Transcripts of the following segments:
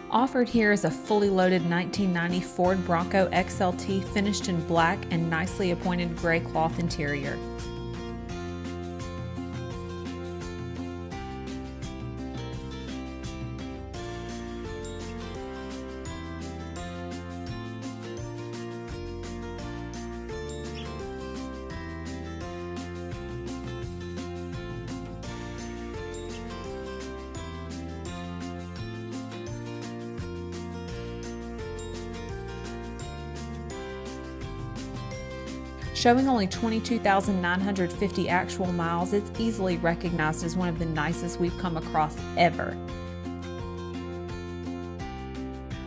Offered here is a fully loaded 1990 Ford Bronco XLT finished in black and nicely appointed gray cloth interior. Showing only 22,950 actual miles, it's easily recognized as one of the nicest we've come across ever.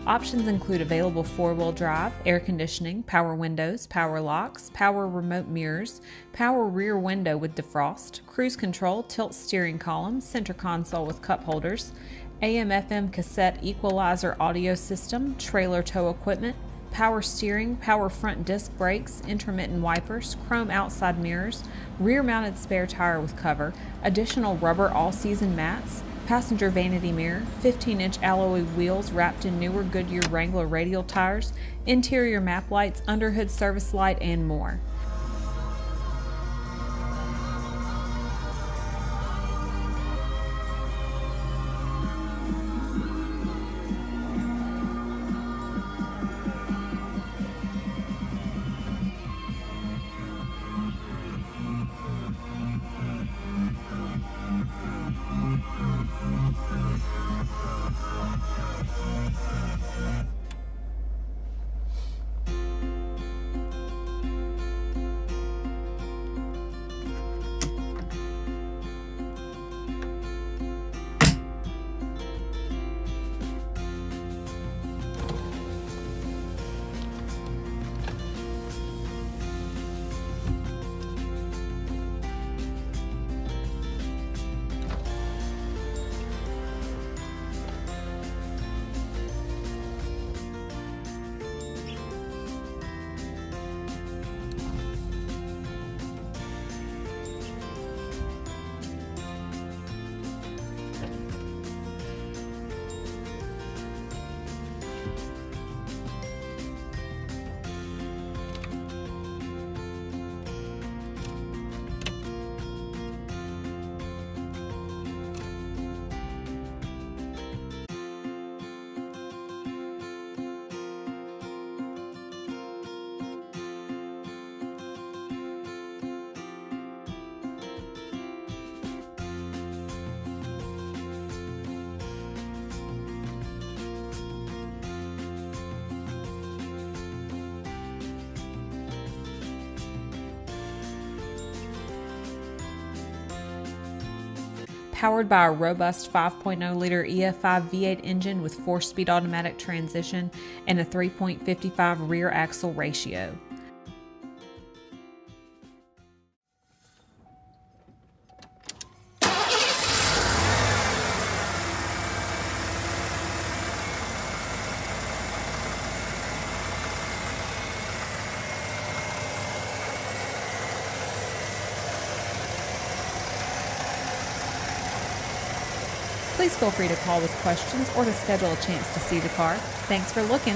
Options include available four-wheel drive, air conditioning, power windows, power locks, power remote mirrors, power rear window with defrost, cruise control, tilt steering column, center console with cup holders, AM/FM cassette equalizer audio system, trailer tow equipment, power steering, power front disc brakes, intermittent wipers, chrome outside mirrors, rear-mounted spare tire with cover, additional rubber all-season mats, passenger vanity mirror, 15-inch alloy wheels wrapped in newer Goodyear Wrangler radial tires, interior map lights, underhood service light, and more. Powered by a robust 5.0 liter EFI V8 engine with 4-speed automatic transmission and a 3.55 rear axle ratio. Please feel free to call with questions or to schedule a chance to see the car. Thanks for looking.